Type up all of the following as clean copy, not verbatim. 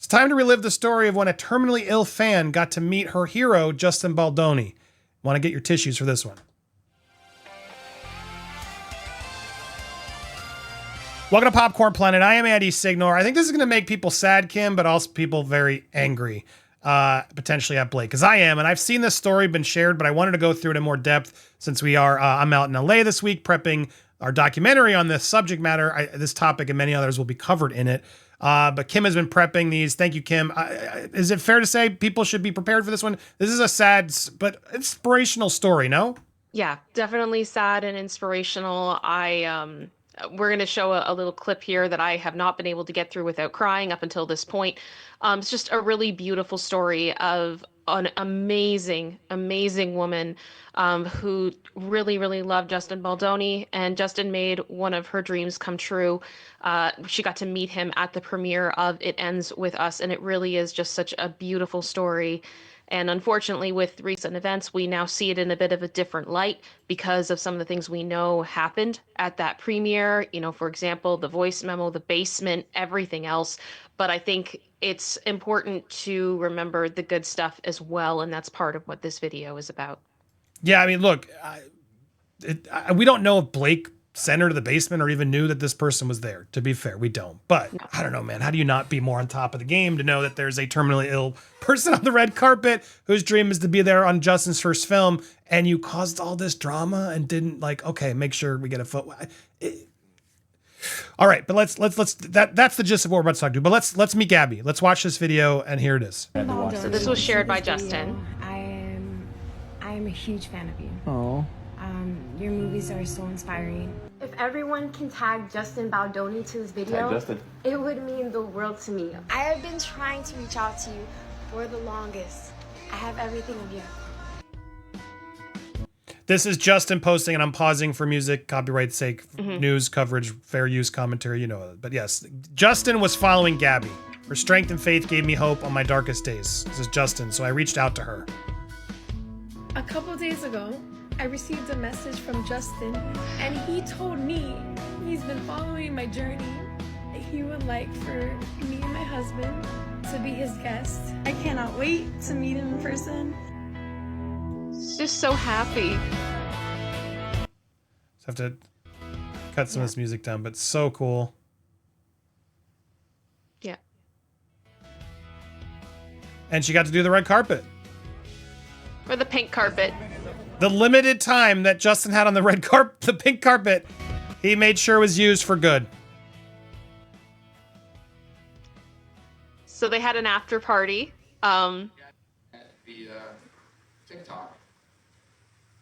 It's time to relive the story of when a terminally ill fan got to meet her hero, Justin Baldoni. Want to get your tissues for this one. Welcome to Popcorn Planet. I am Andy Signore. I think this is going to make people sad, Kim, but also people very angry, potentially at Blake, because I am, and I've seen this story been shared, but I wanted to go through it in more depth since I'm out in LA this week prepping our documentary on this subject matter. This topic and many others will be covered in it. But Kim has been prepping these. Thank you, Kim. Is it fair to say people should be prepared for this one? This is a sad but inspirational story, no? Yeah, definitely sad and inspirational. We're going to show a little clip here that I have not been able to get through without crying up until this point. It's just a really beautiful story of an amazing, amazing woman who really, really loved Justin Baldoni, and Justin made one of her dreams come true. She got to meet him at the premiere of It Ends With Us, and it really is just such a beautiful story. And unfortunately, with recent events, we now see it in a bit of a different light because of some of the things we know happened at that premiere. You know, for example, the voice memo, the basement, everything else. But I think it's important to remember the good stuff as well. And that's part of what this video is about. Yeah, I mean, look, we don't know if Blake sent her to the basement or even knew that this person was there. To be fair, we don't. But no. I don't know, man. How do you not be more on top of the game to know that there's a terminally ill person on the red carpet whose dream is to be there on Justin's first film, and you caused all this drama and didn't make sure we get a photo. All right, but let's that's the gist of what we're about to talk to. But let's meet Gabby. Let's watch this video, and here it is. So this was shared by Justin. I am a huge fan of you. Oh. Your movies are so inspiring. If everyone can tag Justin Baldoni to this video, it would mean the world to me. I have been trying to reach out to you for the longest. I have everything of you. This is Justin posting, and I'm pausing for music, copyright's sake, news coverage, fair use commentary, you know. But yes, Justin was following Gabby. Her strength and faith gave me hope on my darkest days. This is Justin, so I reached out to her. A couple days ago, I received a message from Justin, and he told me he's been following my journey. He would like for me and my husband to be his guest. I cannot wait to meet him in person. Just so happy. Just have to cut some of this music down, but so cool. Yeah. And she got to do the red carpet. Or the pink carpet. The limited time that Justin had on the pink carpet, he made sure was used for good. So they had an after party. At the TikTok,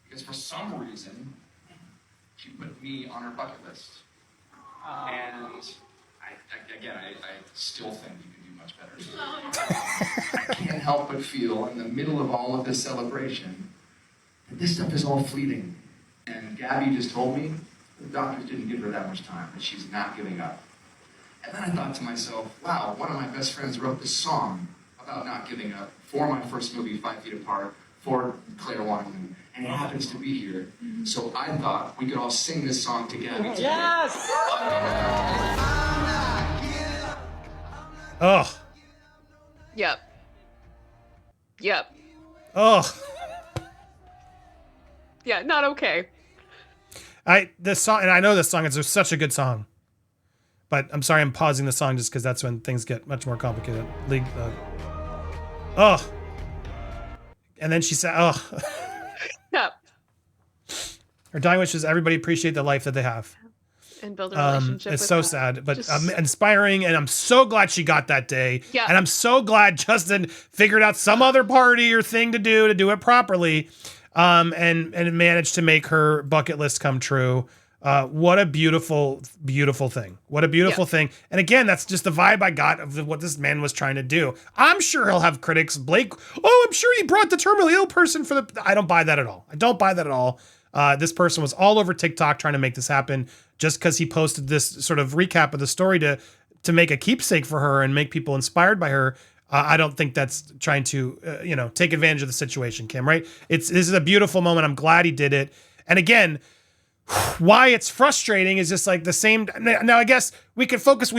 because for some reason she put me on her bucket list, and I still think you can do much better. I can't help but feel in the middle of all of this celebration that this stuff is all fleeting. And Gabby just told me the doctors didn't give her that much time, that she's not giving up. And then I thought to myself, wow, one of my best friends wrote this song about not giving up for my first movie, 5 Feet Apart, for Claire Washington, and it happens to be here. So I thought we could all sing this song to Gabby today. Yes! Oh. Yep. Oh. Yeah, not okay. This song, and I know this song is such a good song, but I'm sorry I'm pausing the song just because that's when things get much more complicated. Oh. And then she said, oh. Yep. Her dying wish is everybody appreciate the life that they have. And build a relationship It's with so that. sad, but inspiring, and I'm so glad she got that day. Yeah. And I'm so glad Justin figured out some other party or thing to do it properly, and managed to make her bucket list come true. What a beautiful, beautiful thing. What a beautiful thing. And again, that's just the vibe I got of what this man was trying to do. I'm sure he'll have critics. Blake, I'm sure he brought the terminally ill person for the... I don't buy that at all. I don't buy that at all. This person was all over TikTok trying to make this happen just because he posted this sort of recap of the story to make a keepsake for her and make people inspired by her. I don't think that's trying to, take advantage of the situation, Kim, right? This is a beautiful moment. I'm glad he did it. And again, why it's frustrating is just like the same. Now, I guess we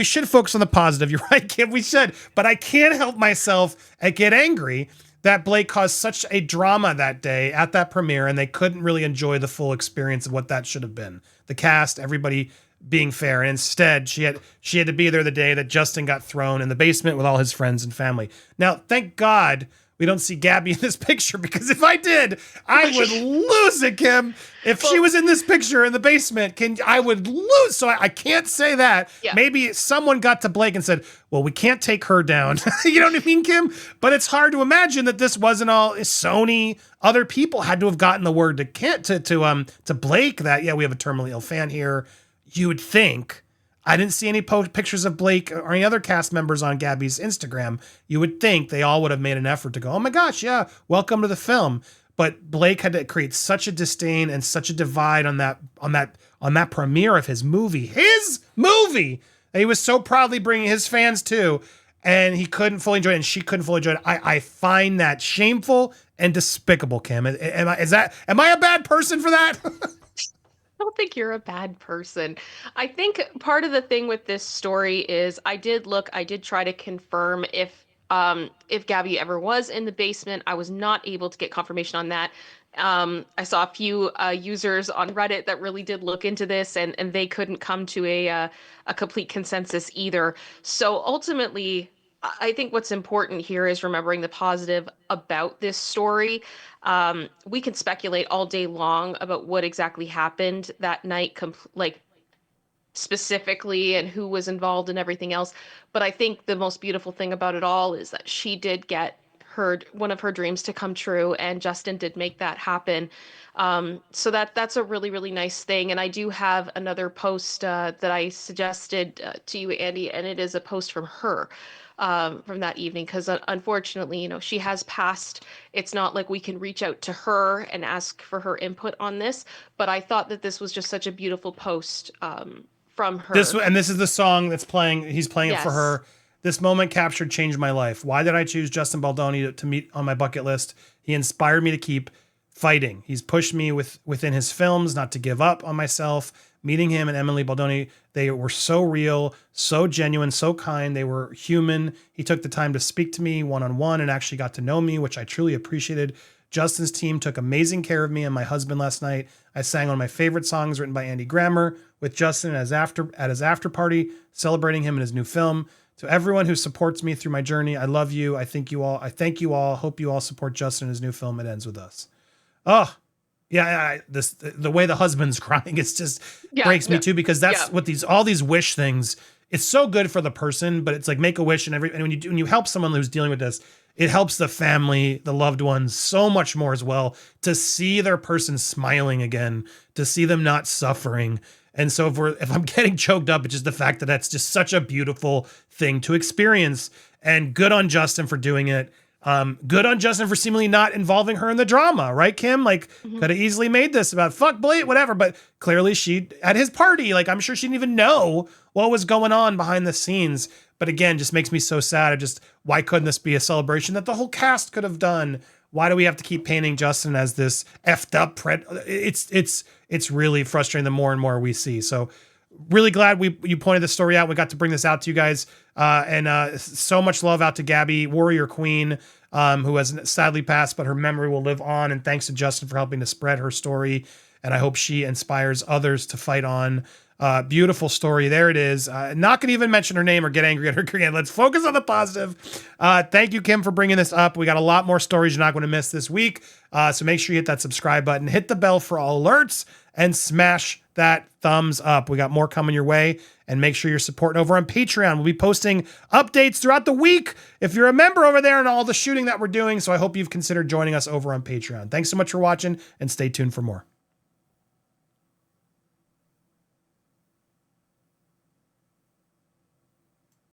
should focus on the positive. You're right, Kim, we should. But I can't help myself and get angry that Blake caused such a drama that day at that premiere, and they couldn't really enjoy the full experience of what that should have been. The cast, everybody being fair. And instead, she had to be there the day that Justin got thrown in the basement with all his friends and family. Now, thank God we don't see Gabby in this picture, because if I did, I would lose it, Kim. If she was in this picture in the basement, I would lose. So I can't say that. Yeah. Maybe someone got to Blake and said, well, we can't take her down. You know what I mean, Kim? But it's hard to imagine that this wasn't all Sony. Other people had to have gotten the word to Blake that, yeah, we have a terminally ill fan here. You would think. I didn't see any pictures of Blake or any other cast members on Gabby's Instagram. You would think they all would have made an effort to go, oh my gosh, yeah, welcome to the film. But Blake had to create such a disdain and such a divide on that premiere of his movie. His movie! That he was so proudly bringing his fans to, and he couldn't fully enjoy it, and she couldn't fully enjoy it. I find that shameful and despicable, Kim. Am I a bad person for that? I don't think you're a bad person. I think part of the thing with this story is I did try to confirm if Gabby ever was in the basement. I was not able to get confirmation on that. I saw a few users on Reddit that really did look into this, and they couldn't come to a complete consensus either. So ultimately, I think what's important here is remembering the positive about this story. We can speculate all day long about what exactly happened that night, specifically, and who was involved and everything else. But I think the most beautiful thing about it all is that she did get one of her dreams to come true, and Justin did make that happen. So that's a really, really nice thing. And I do have another post that I suggested to you, Andy, and it is a post from her. From that evening, because unfortunately, she has passed. It's not like we can reach out to her and ask for her input on this, but I thought that this was just such a beautiful post from her. This is the song that's playing. He's playing it for her. This moment captured changed my life. Why did I choose Justin Baldoni to meet on my bucket list? He inspired me to keep fighting. He's pushed me within his films not to give up on myself. Meeting him and Emily Baldoni, they were so real, so genuine, so kind. They were human. He took the time to speak to me one-on-one and actually got to know me, which I truly appreciated. Justin's team took amazing care of me and my husband last night. I sang one of my favorite songs written by Andy Grammer with Justin at his after party, celebrating him in his new film. To everyone who supports me through my journey, I love you. I thank you all. Hope you all support Justin in his new film. It ends with us. Oh, yeah, the way the husband's crying, it's just breaks me too, because that's what all these wish things. It's so good for the person, but it's like make a wish, and when you help someone who's dealing with this, it helps the family, the loved ones, so much more as well, to see their person smiling again, to see them not suffering. And so if I'm getting choked up, it's just the fact that that's just such a beautiful thing to experience. And good on Justin for doing it. Good on Justin for seemingly not involving her in the drama, right, Kim? Like, could have easily made this about fuck Blake, whatever. But clearly she, at his party, like, I'm sure she didn't even know what was going on behind the scenes. But again, just makes me so sad. Why couldn't this be a celebration that the whole cast could have done? Why do we have to keep painting Justin as this effed up It's really frustrating the more and more we see. So really glad you pointed this story out. We got to bring this out to you guys. And so much love out to Gabby, Warrior Queen, who has sadly passed, but her memory will live on. And thanks to Justin for helping to spread her story. And I hope she inspires others to fight on. Beautiful story. There it is. Not going to even mention her name or get angry at her again. Let's focus on the positive. Thank you, Kim, for bringing this up. We got a lot more stories you're not going to miss this week. So make sure you hit that subscribe button, hit the bell for all alerts, and smash that thumbs up. We got more coming your way, and make sure you're supporting over on Patreon. We'll be posting updates throughout the week if you're a member over there and all the shooting that we're doing. So I hope you've considered joining us over on Patreon. Thanks so much for watching, and stay tuned for more.